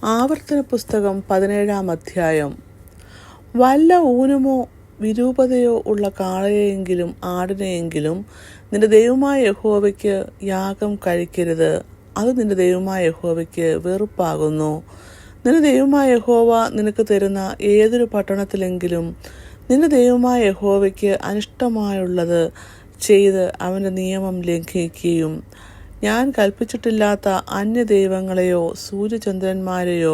ആവർത്തന പുസ്തകം 17-ാം അധ്യായം. വല്ല ഊനമോ വിരൂപതയോ ഉള്ള കാളയെയെങ്കിലും ആടിനെയെങ്കിലും നിന്റെ ദൈവമായ യഹോവയ്ക്ക് യാഗം കഴിക്കരുത്. അത് നിന്റെ ദൈവമായ യഹോവയ്ക്ക് വെറുപ്പാകുന്നു. നിന്റെ ദൈവമായ യഹോവ നിനക്ക് തരുന്ന ഏതൊരു പട്ടണത്തിലെങ്കിലും നിന്റെ ദൈവമായ യഹോവയ്ക്ക് അനിഷ്ടമായുള്ളത് ചെയ്ത് അവൻ്റെ നിയമം ലംഘിക്കുകയും ഞാൻ കൽപ്പിച്ചിട്ടില്ലാത്ത അന്യദൈവങ്ങളെയോ സൂര്യചന്ദ്രന്മാരെയോ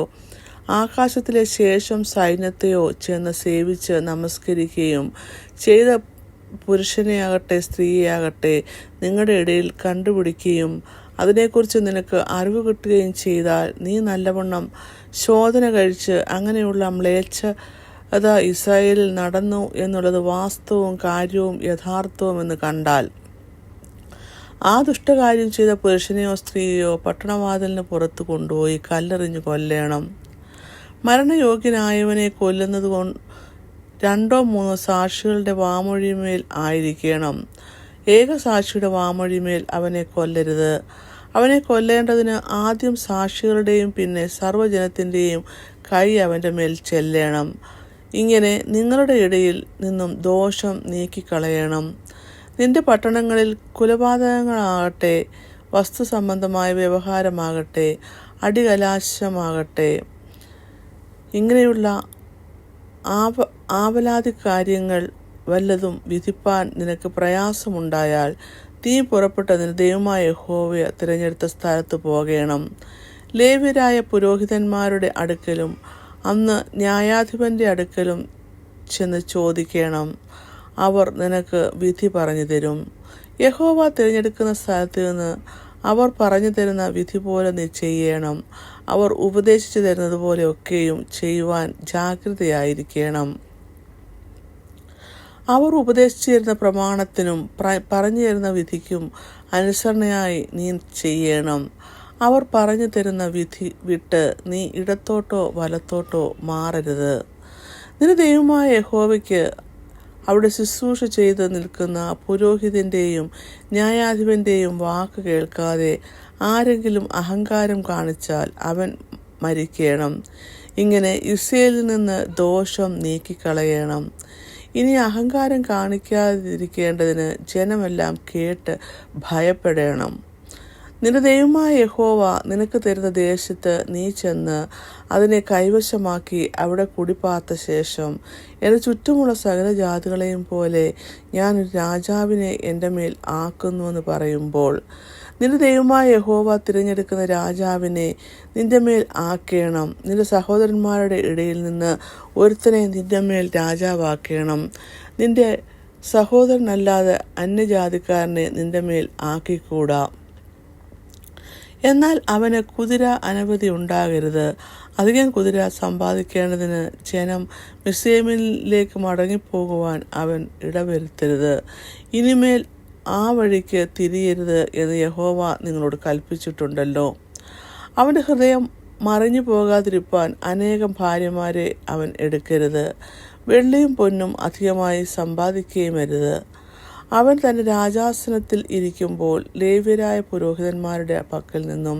ആകാശത്തിലെ ശേഷം സൈന്യത്തെയോ ചെന്ന് സേവിച്ച് നമസ്കരിക്കുകയും ചെയ്ത പുരുഷനെയാകട്ടെ സ്ത്രീയെയാകട്ടെ നിങ്ങളുടെ ഇടയിൽ കണ്ടുപിടിക്കുകയും അതിനെക്കുറിച്ച് നിനക്ക് അറിവ് കിട്ടുകയും ചെയ്താൽ നീ നല്ലവണ്ണം ശോധന കഴിച്ച് അങ്ങനെയുള്ള മ്ലേച്ഛത ഇസ്രായേലിൽ നടന്നു എന്നുള്ളത് വാസ്തവവും കാര്യവും യഥാർത്ഥവും എന്ന് കണ്ടാൽ ആ ദുഷ്ടകാര്യം ചെയ്ത പുരുഷനെയോ സ്ത്രീയോ പട്ടണവാതിലിന് പുറത്ത് കൊണ്ടുപോയി കല്ലെറിഞ്ഞ് കൊല്ലണം. മരണയോഗ്യനായവനെ കൊല്ലുന്നത് രണ്ടോ മൂന്നോ സാക്ഷികളുടെ വാമൊഴിമേൽ ആയിരിക്കണം. ഏകസാക്ഷിയുടെ വാമൊഴിമേൽ അവനെ കൊല്ലരുത്. അവനെ കൊല്ലേണ്ടതിന് ആദ്യം സാക്ഷികളുടെയും പിന്നെ സർവ്വജനത്തിൻ്റെയും കൈ അവൻ്റെ മേൽ ചെല്ലണം. ഇങ്ങനെ നിങ്ങളുടെ ഇടയിൽ നിന്നും ദോഷം നീക്കിക്കളയണം. നിന്റെ പട്ടണങ്ങളിൽ കുലപാതകങ്ങളാകട്ടെ, വസ്തു സംബന്ധമായ വ്യവഹാരമാകട്ടെ, അടികലാശമാകട്ടെ, ഇങ്ങനെയുള്ള ആവലാതി കാര്യങ്ങൾ വല്ലതും വിധിപ്പാൻ നിനക്ക് പ്രയാസമുണ്ടായാൽ നീ പുറപ്പെട്ട നിന്റെ ദൈവമായ യഹോവ തിരഞ്ഞെടുത്ത സ്ഥലത്ത് പോകണം. ലേവ്യരായ പുരോഹിതന്മാരുടെ അടുക്കലും അന്ന് ന്യായാധിപന്റെ അടുക്കലും ചെന്ന് ചോദിക്കണം. അവർ നിനക്ക് വിധി പറഞ്ഞു തരും. യഹോവ തിരഞ്ഞെടുക്കുന്ന സ്ഥലത്ത് നിന്ന് അവർ പറഞ്ഞു തരുന്ന വിധി പോലെ നീ ചെയ്യണം. അവർ ഉപദേശിച്ചു തരുന്നത് പോലെ ഒക്കെയും ചെയ്യുവാൻ ജാഗ്രതയായിരിക്കണം. അവർ ഉപദേശിച്ചു തരുന്ന പ്രമാണത്തിനും പറഞ്ഞു തരുന്ന വിധിക്കും അനുസരണയായി നീ ചെയ്യണം. അവർ പറഞ്ഞു തരുന്ന വിധി വിട്ട് നീ ഇടത്തോട്ടോ വലത്തോട്ടോ മാറരുത്. നിന്റെ ദൈവമായ യഹോവയ്ക്ക് അവിടെ ശുശ്രൂഷ ചെയ്ത് നിൽക്കുന്ന പുരോഹിതൻ്റെയും ന്യായാധിപൻ്റെയും വാക്ക് കേൾക്കാതെ ആരെങ്കിലും അഹങ്കാരം കാണിച്ചാൽ അവൻ മരിക്കണം. ഇങ്ങനെ ഇസ്രായേലിൽ നിന്ന് ദോഷം നീക്കിക്കളയണം. ഇനി അഹങ്കാരം കാണിക്കാതിരിക്കേണ്ടതിന് ജനമെല്ലാം കേട്ട് ഭയപ്പെടണം. നിന്റെ ദൈവമായ യഹോവ നിനക്ക് തരുന്ന ദേശത്ത് നീ ചെന്ന് അതിനെ കൈവശമാക്കി അവിടെ കുടിപാർത്ത ശേഷം എൻ്റെ ചുറ്റുമുള്ള സകല ജാതികളെയും പോലെ ഞാൻ ഒരു രാജാവിനെ എൻ്റെ മേൽ ആക്കുന്നുവെന്ന് പറയുമ്പോൾ നിന്റെ ദൈവമായ യഹോവ തിരഞ്ഞെടുക്കുന്ന രാജാവിനെ നിന്റെ മേൽ ആക്കേണം. നിന്റെ സഹോദരന്മാരുടെ ഇടയിൽ നിന്ന് ഒരുത്തനെ നിന്റെ മേൽ രാജാവാക്കേണം. നിന്റെ സഹോദരനല്ലാതെ അന്യജാതിക്കാരനെ നിന്റെ മേൽ ആക്കിക്കൂടാ. എന്നാൽ അവന് കുതിര അനവധി ഉണ്ടാകരുത്. അധികം കുതിര സമ്പാദിക്കേണ്ടതിന് ജനം മിസ്രയീമിലേക്ക് മടങ്ങിപ്പോകുവാൻ അവൻ ഇടവരുത്തരുത്. ഇനിമേൽ ആ വഴിക്ക് തിരിയരുത് എന്ന് യഹോവ നിങ്ങളോട് കൽപ്പിച്ചിട്ടുണ്ടല്ലോ. അവൻ്റെ ഹൃദയം മറിഞ്ഞു പോകാതിരിപ്പാൻ അനേകം ഭാര്യമാരെ അവൻ എടുക്കരുത്. വെള്ളിയും പൊന്നും അധികമായി സമ്പാദിക്കുകയും അരുത്. അവൻ തൻ്റെ രാജാസനത്തിൽ ഇരിക്കുമ്പോൾ ലേവ്യരായ പുരോഹിതന്മാരുടെ പക്കൽ നിന്നും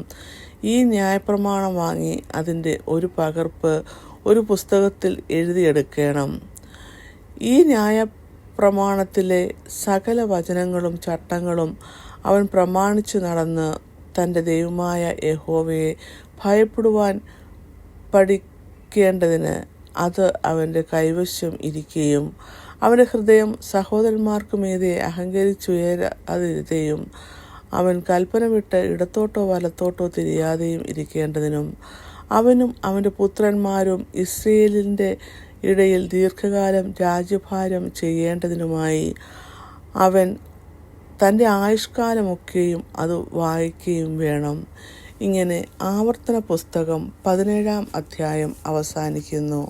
ഈ ന്യായപ്രമാണം വാങ്ങി അതിൻ്റെ ഒരു പകർപ്പ് ഒരു പുസ്തകത്തിൽ എഴുതിയെടുക്കണം. ഈ ന്യായപ്രമാണത്തിലെ സകല വചനങ്ങളും ചട്ടങ്ങളും അവൻ പ്രമാണിച്ചു നടന്ന് തൻ്റെ ദൈവമായ യഹോവയെ ഭയപ്പെടുവാൻ പഠിക്കേണ്ടതിന് അത് അവൻ്റെ കൈവശം ഇരിക്കുകയും അവൻ്റെ ഹൃദയം സഹോദരന്മാർക്കുമീതെ അഹങ്കരിച്ചുയരാതിരുകയും അവൻ കൽപ്പന വിട്ട് ഇടത്തോട്ടോ വലത്തോട്ടോ തിരിയാതെയും ഇരിക്കേണ്ടതിനും അവനും അവൻ്റെ പുത്രന്മാരും ഇസ്രായേലിൻ്റെ ഇടയിൽ ദീർഘകാലം രാജ്യഭാരം ചെയ്യേണ്ടതിനുമായി അവൻ തൻ്റെ ആയുഷ്കാലമൊക്കെയും അത് വായിക്കുകയും വേണം. ഇങ്ങനെ ആവർത്തന പുസ്തകം 17-ാം അധ്യായം അവസാനിക്കുന്നു.